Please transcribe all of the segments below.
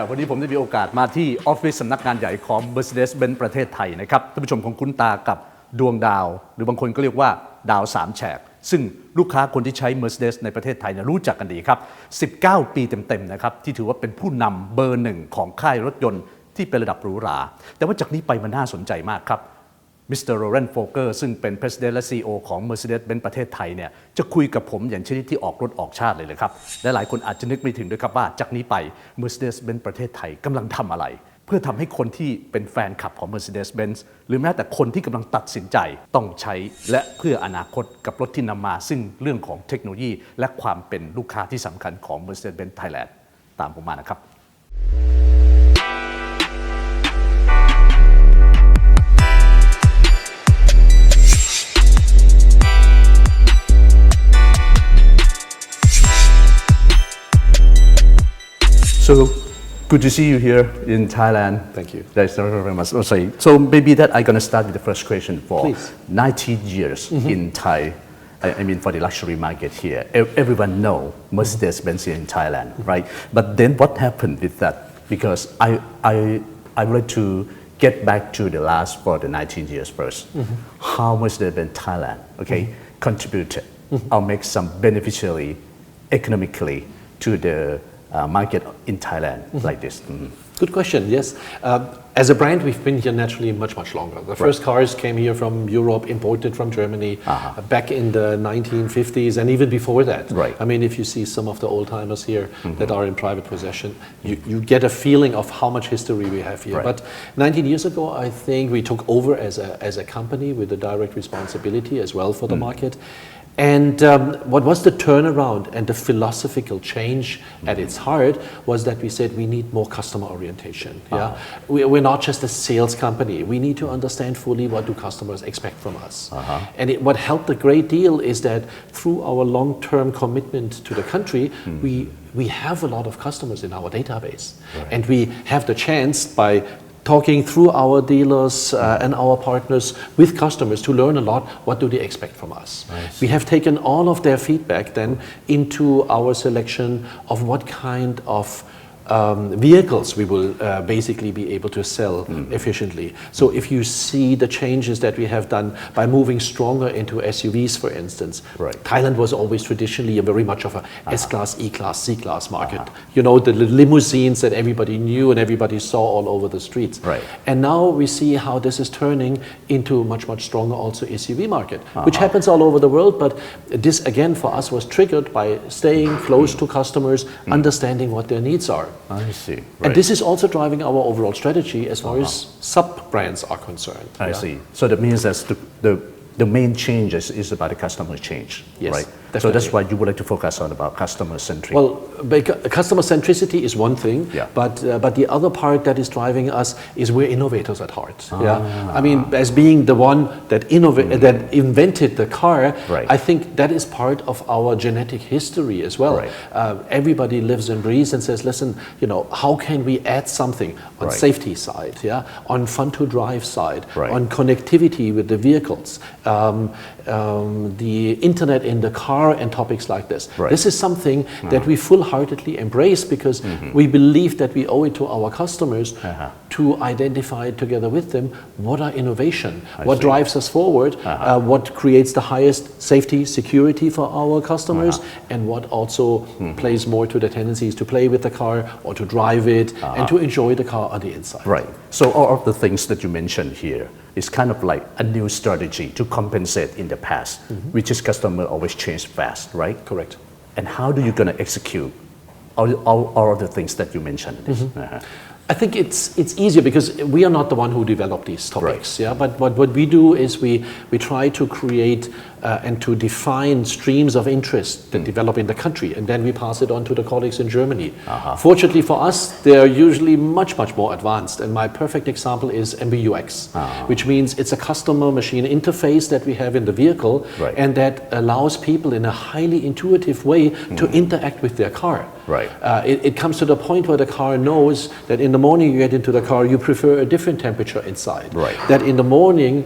วันนี้ผมได้มีโอกาสมาที่ออฟฟิศสำนักงานใหญ่ของ Mercedes-Benz ประเทศไทยนะครับท่านผู้ชมคงคุ้นตากับดวงดาวหรือบางคนก็เรียกว่าดาว3แฉกซึ่งลูกค้าคนที่ใช้ Mercedes ในประเทศไทยรู้จักกันดีครับ19 ปีเต็มๆนะครับที่ถือว่าเป็นผู้นำเบอร์หนึ่งของค่ายรถยนต์ที่เป็นระดับหรูหราแต่ว่าจากนี้ไปมันน่าสนใจมากครับมิสเตอร์โรเรน โฟเกอร์ซึ่งเป็น President และ CEO ของ Mercedes-Benz ประเทศไทยเนี่ยจะคุยกับผมอย่างชนิดที่ออกรถออกชาติเลยครับและหลายคนอาจจะนึกไม่ถึงด้วยครับว่าจากนี้ไป Mercedes-Benz ประเทศไทยกำลังทำอะไรเพื่อทำให้คนที่เป็นแฟนคลับของ Mercedes-Benz หรือแม้แต่คนที่กำลังตัดสินใจต้องใช้และเพื่ออนาคตกับรถที่นำมาซึ่งเรื่องของเทคโนโลยีและความเป็นลูกค้าที่สำคัญของ Mercedes-Benz Thailand ตามผมมานะครับSo good to see you here in Thailand. Thank you. That's very much. So maybe that I'm going to start with the first question for Please. 19 years in Thai. I mean for the luxury market here. Everyone know Mercedes-Benz in Thailand, right? But then what happened with that? Because I would like to get back to the last for the 19 years first. How Mercedes-Benz Thailand, contributed or make some beneficially economically to the market in Thailand like this? Good question. Yes. As a brand, we've been here naturally much longer. The first cars came here from Europe, imported from Germany back in the 1950s and even before that. Right. I mean, if you see some of the old timers here that are in private possession, you get a feeling of how much history we have here. Right. But 19 years ago, I think we took over as a company with a direct responsibility as well for the market. And what was the turnaround and the philosophical change at its heart was that we said we need more customer orientation. Yeah, we're not just a sales company. We need to understand fully what do customers expect from us. And what helped a great deal is that through our long-term commitment to the country, we have a lot of customers in our database, and we have the chance by talking through our dealers and our partners with customers to learn a lot. What do they expect from us? We have taken all of their feedback then into our selection of what kind of vehicles we will basically be able to sell efficiently. So if you see the changes that we have done by moving stronger into SUVs, for instance, Thailand was always traditionally a very much of a S-Class, E-Class, C-Class market. You know, the limousines that everybody knew and everybody saw all over the streets. And now we see how this is turning into much stronger also SUV market, which happens all over the world. But this again for us was triggered by staying close to customers, understanding what their needs are. I see. And this is also driving our overall strategy as far as sub-brands are concerned. I see. So that means that the main change is about the customer change, yes, right? Definitely. So that's why you would like to focus on about customer centric. Well, customer centricity is one thing, but the other part that is driving us is we're innovators at heart. I mean, as being the one that that invented the car, I think that is part of our genetic history as well. Everybody lives and breathes and says, listen, you know, how can we add something on safety side, on fun to drive side, on connectivity with the vehicles, the internet in the car and topics like this. This is something that we full-heartedly embrace because we believe that we owe it to our customers to identify together with them what are innovation, what drives us forward, what creates the highest safety, security for our customers, and what also plays more to the tendencies to play with the car or to drive it and to enjoy the car on the inside. Right. So all of the things that you mentioned here is kind of like a new strategy to compensate in the past, which is customer always change fast, right? Correct. And how do you going to execute all of the things that you mentioned? I think it's easier because we are not the one who developed these topics. But what we do is we try to create and to define streams of interest that develop in the country, and then we pass it on to the colleagues in Germany. Fortunately for us, they are usually much more advanced, and my perfect example is MBUX, which means it's a customer machine interface that we have in the vehicle, and that allows people in a highly intuitive way to interact with their car. It comes to the point where the car knows that in the morning you get into the car, you prefer a different temperature inside. Right. That in the morning,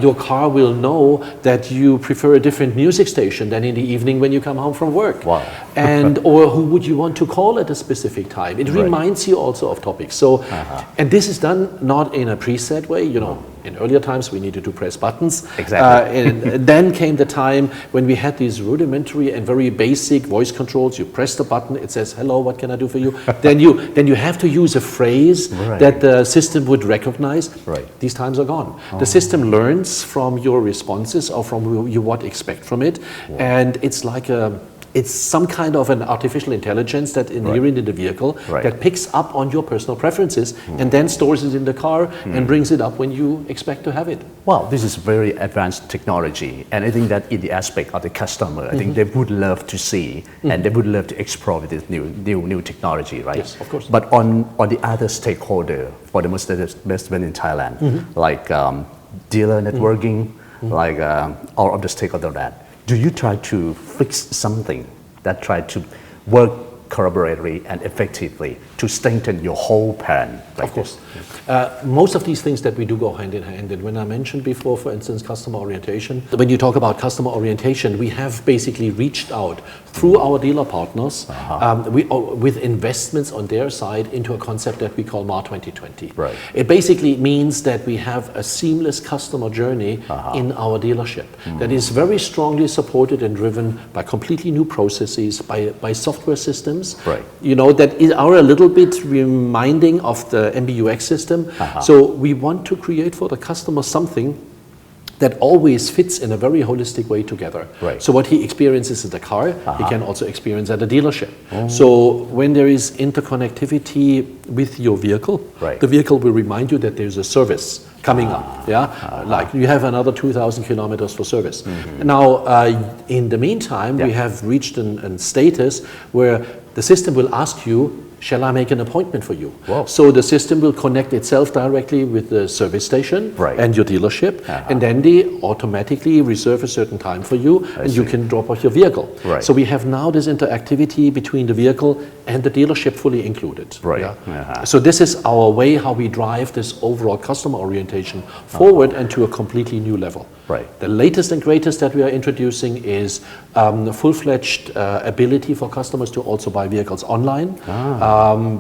your car will know that you prefer a different music station than in the evening when you come home from work. Wow. And or who would you want to call at a specific time? It reminds you also of topics. So, and this is done not in a preset way, you know. In earlier times, we needed to press buttons. Exactly. And then came the time when we had these rudimentary and very basic voice controls. You press the button, it says, "Hello, what can I do for you?" then you have to use a phrase that the system would recognize. Right. These times are gone. The system learns from your responses or from you what expect from it, and it's like it's some kind of an artificial intelligence that inherent in the vehicle that picks up on your personal preferences and then stores it in the car and brings it up when you expect to have it. Wow, this is very advanced technology, and I think that in the aspect of the customer, I think they would love to see and they would love to explore with this new technology, right? Yes, of course. But on the other stakeholder for the Mercedes-Benz in Thailand, like dealer networking, like all of the stakeholder that. Do you try to fix something that try to work collaboratively and effectively to strengthen your whole plan? Like of course. Most of these things that we do go hand in hand. And when I mentioned before, for instance, customer orientation, when you talk about customer orientation, we have basically reached out through our dealer partners with investments on their side into a concept that we call MAR 2020. Right. It basically means that we have a seamless customer journey in our dealership that is very strongly supported and driven by completely new processes, by software systems, you know, that are a little bit reminding of the MBUX system. So we want to create for the customer something that always fits in a very holistic way together. So what he experiences in the car, he can also experience at the dealership. So when there is interconnectivity with your vehicle, the vehicle will remind you that there's a service coming up. Like you have another 2,000 kilometers for service. Now, in the meantime, we have reached a status where the system will ask you, shall I make an appointment for you? So the system will connect itself directly with the service station and your dealership, and then they automatically reserve a certain time for you, and you can drop off your vehicle. So we have now this interactivity between the vehicle and the dealership fully included. So this is our way how we drive this overall customer orientation forward and to a completely new level. The latest and greatest that we are introducing is full-fledged ability for customers to also buy vehicles online.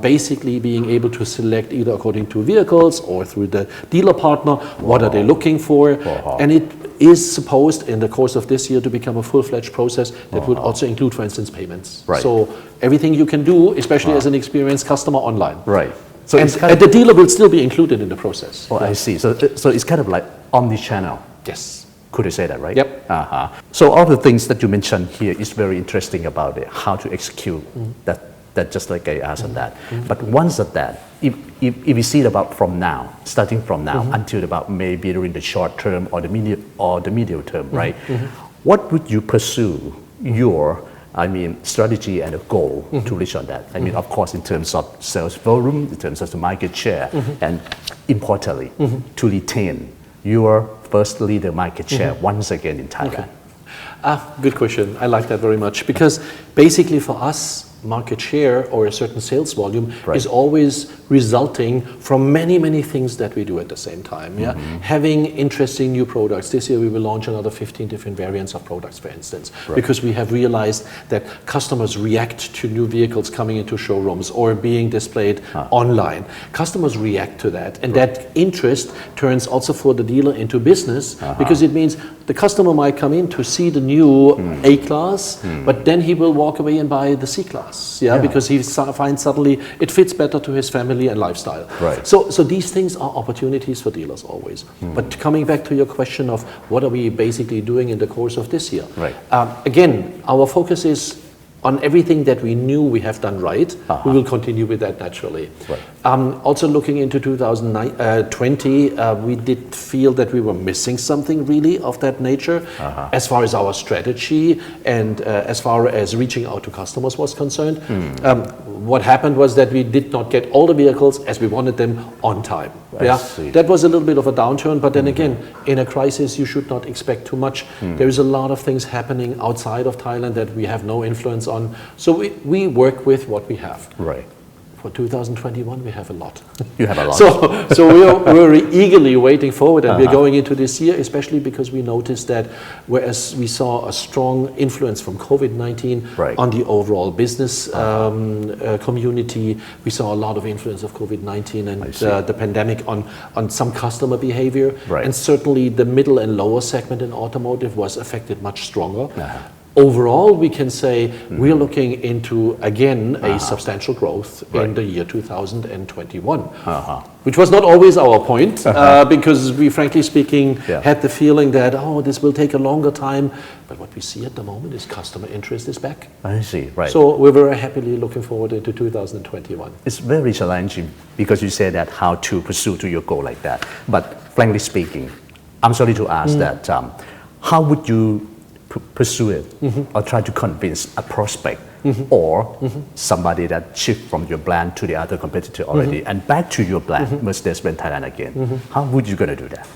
Basically being able to select either according to vehicles or through the dealer partner, what are they looking for, and it is supposed in the course of this year to become a full-fledged process that would also include, for instance, payments. So everything you can do, especially as an experienced customer online. So and the dealer will still be included in the process. I see. So it's kind of like omni-channel. Yes. Could you say that, right? Yep. So all the things that you mentioned here is very interesting about it, how to execute that just like I asked on that. But once at that, if we see it about from now, starting from now until about maybe during the short term or the medium term, right? What would you pursue your strategy and a goal to reach on that? I mean, of course, in terms of sales volume, in terms of the market share, and importantly, to retain your first leader market share once again in Thailand. Good question. I like that very much because basically for us, market share or a certain sales volume is always resulting from many things that we do at the same time. Having interesting new products. This year we will launch another 15 different variants of products, for instance, because we have realized that customers react to new vehicles coming into showrooms or being displayed online. Customers react to that, and that interest turns also for the dealer into business because it means the customer might come in to see the new A-Class, but then he will walk away and buy the C-Class, because he finds suddenly it fits better to his family and lifestyle. So these things are opportunities for dealers always. But coming back to your question of what are we basically doing in the course of this year? Again, our focus is on everything that we knew we have done right. We will continue with that naturally. Also looking into 2020, we did feel that we were missing something really of that nature as far as our strategy and as far as reaching out to customers was concerned. What happened was that we did not get all the vehicles as we wanted them on time. That was a little bit of a downturn, but then again, in a crisis, you should not expect too much. There is a lot of things happening outside of Thailand that we have no influence on. So we work with what we have. for 2021, we have a lot. You have a lot. So we're eagerly waiting forward, and we're going into this year, especially because we noticed that whereas we saw a strong influence from COVID-19 Right. on the overall business community, we saw a lot of influence of COVID-19 and the pandemic on some customer behavior. Right. And certainly the middle and lower segment in automotive was affected much stronger. Overall, we can say we're looking into, again, a substantial growth in the year 2021, which was not always our point, because we, frankly speaking, had the feeling that, this will take a longer time. But what we see at the moment is customer interest is back. I see, right. So we're very happily looking forward into 2021. It's very challenging because you say that how to pursue to your goal like that. But frankly speaking, I'm sorry to ask that, how would you pursue it or try to convince a prospect or somebody that shift from your brand to the other competitor already and back to your brand, Mercedes-Benz Thailand again? How would you going to do that?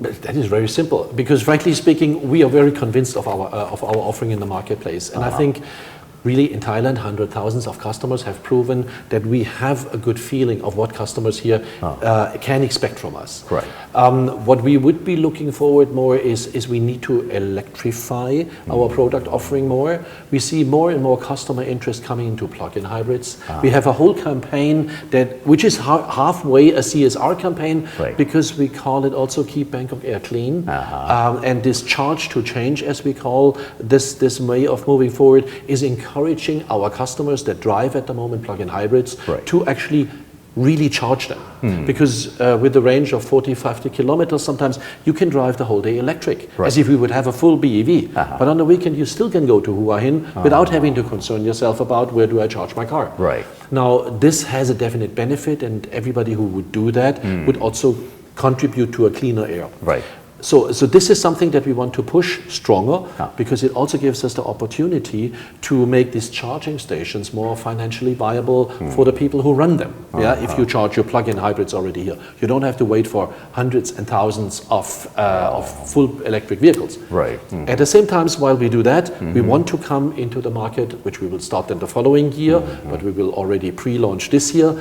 But that is very simple because, frankly speaking, we are very convinced of our offering in the marketplace, and I think really in Thailand, hundreds of thousands of customers have proven that we have a good feeling of what customers here can expect from us. Right. What we would be looking forward more is we need to electrify our product offering more. We see more and more customer interest coming into plug-in hybrids. We have a whole campaign which is halfway a CSR campaign, Right. because we call it also Keep Bangkok Air Clean. And this charge to change, as we call this way of moving forward, is encouraging our customers that drive at the moment plug-in hybrids Right. to actually really charge them. Because with the range of 40, 50 kilometers, sometimes you can drive the whole day electric, Right. as if we would have a full BEV. But on the weekend, you still can go to Hua Hin without having to concern yourself about where do I charge my car. Right. Now, this has a definite benefit, and everybody who would do that would also contribute to a cleaner air. Right. So this is something that we want to push stronger because it also gives us the opportunity to make these charging stations more financially viable for the people who run them. If you charge your plug-in hybrids already here, you don't have to wait for hundreds and thousands of full electric vehicles. Right. At the same time, while we do that, we want to come into the market, which we will start in the following year, but we will already pre-launch this year,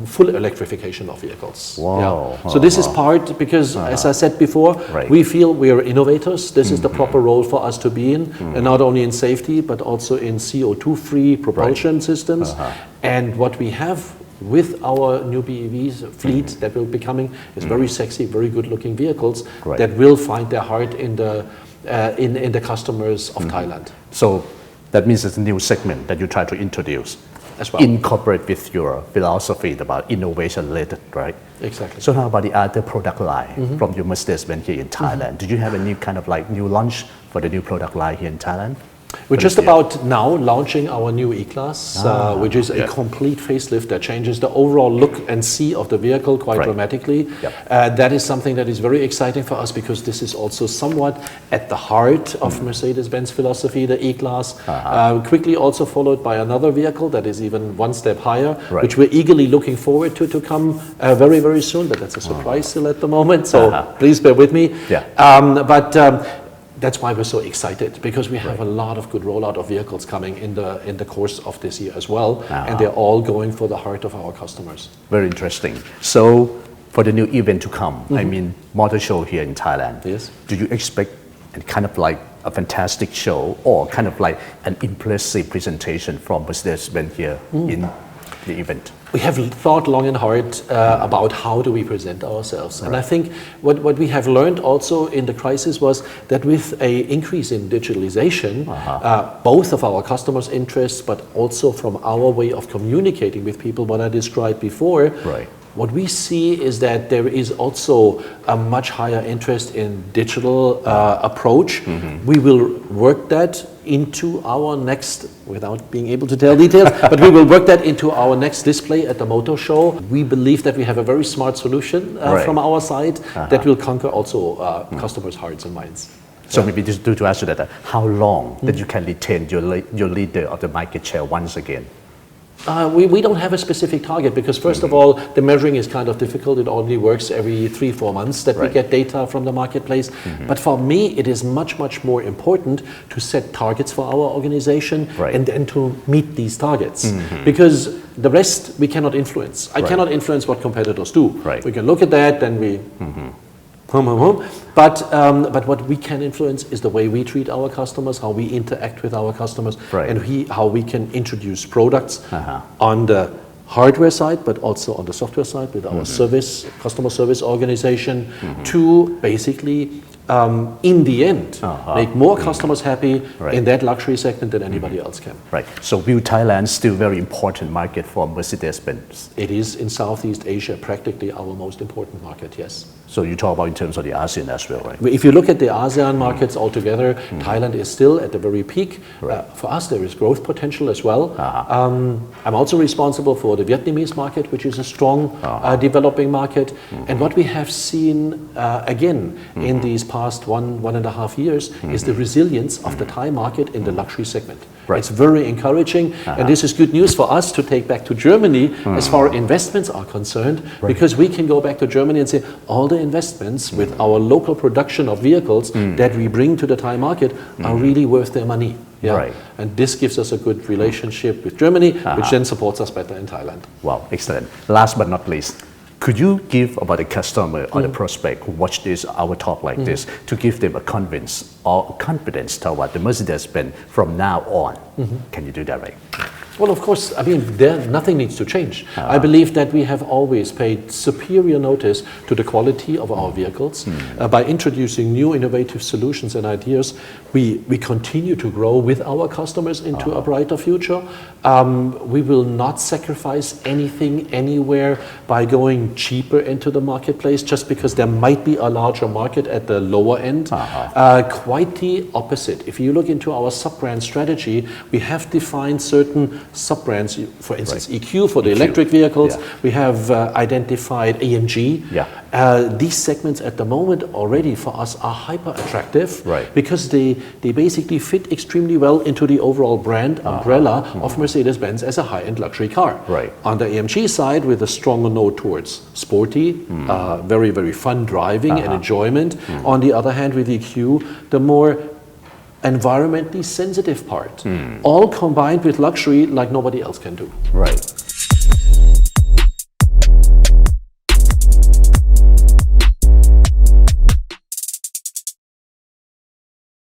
full electrification of vehicles. Wow. So this is part because, as I said before, Right. we feel we are innovators. This is the proper role for us to be in, and not only in safety, but also in CO2-free propulsion systems. And what we have with our new BEVs fleet that will be coming is very sexy, very good-looking vehicles Right. that will find their heart in the customers of Thailand. So that means it's a new segment that you try to introduce. As well. Incorporate with your philosophy about innovation related, right? Exactly. So how about the other product line from your Mercedes-Benz here in Thailand? Did you have a new kind of like new launch for the new product line here in Thailand? We're just about now launching our new E-Class, which is a complete facelift that changes the overall look and see of the vehicle quite Right. dramatically. Yep. That is something that is very exciting for us because this is also somewhat at the heart of Mercedes-Benz philosophy, the E-Class. Quickly also followed by another vehicle that is even one step higher, Right. which we're eagerly looking forward to come very, very soon, but that's a surprise still at the moment, so please bear with me. That's why we're so excited because we have a lot of good rollout of vehicles coming in the course of this year as well, and they're all going for the heart of our customers. Very interesting. So for the new event to come, I mean motor show here in Thailand. Yes. Do you expect a kind of like a fantastic show or kind of like an impressive presentation from Mercedes-Benz here in the event? We have thought long and hard about how do we present ourselves. And I think what we have learned also in the crisis was that with an increase in digitalization, both of our customers' interests, but also from our way of communicating with people, what I described before, Right. what we see is that there is also a much higher interest in digital approach. We will work that into our next, without being able to tell details, but we will work that into our next display at the motor show. We believe that we have a very smart solution Right. from our side that will conquer also customers' hearts and minds. So maybe just to ask you that, how long that you can retain your leader of the market share once again? We don't have a specific target because first of all, the measuring is kind of difficult. It only works every 3-4 months that we get data from the marketplace. But for me, it is much more important to set targets for our organization and to meet these targets. Because the rest we cannot influence. I cannot influence what competitors do. We can look at that, then we But what we can influence is the way we treat our customers, how we interact with our customers, and how we can introduce products on the hardware side, but also on the software side with our customer service organization to basically in the end, make more customers happy in that luxury segment than anybody else can. Right. So will Thailand still very important market for Mercedes-Benz? It is in Southeast Asia practically our most important market, yes. So you talk about in terms of the ASEAN as well, right? If you look at the ASEAN markets altogether, Thailand is still at the very peak. For us, there is growth potential as well. I'm also responsible for the Vietnamese market, which is a strong developing market. And what we have seen again in these past 1.5 years is the resilience of the Thai market in the luxury segment. It's very encouraging, and this is good news for us to take back to Germany as far as investments are concerned, because we can go back to Germany and say all the investments with our local production of vehicles that we bring to the Thai market are really worth their money. And this gives us a good relationship with Germany, which then supports us better in Thailand. Wow, excellent. Last but not least, could you give about the customer or the prospect who watch this, our talk like this, to give them a convince or confidence toward the Mercedes-Benz from now on? Can you do that right? Well, of course, I mean, nothing needs to change. I believe that we have always paid superior notice to the quality of our vehicles. By introducing new innovative solutions and ideas, we continue to grow with our customers into a brighter future. We will not sacrifice anything anywhere by going cheaper into the marketplace just because there might be a larger market at the lower end. Quite the opposite. If you look into our sub-brand strategy, we have defined certain sub-brands, for instance, EQ for the electric vehicles. We have identified AMG. These segments at the moment already for us are hyper attractive because they basically fit extremely well into the overall brand umbrella of Mercedes-Benz as a high-end luxury car. On the AMG side, with a stronger note towards sporty, very, very fun driving and enjoyment. On the other hand, with EQ, the more environmentally sensitive part, all combined with luxury like nobody else can do.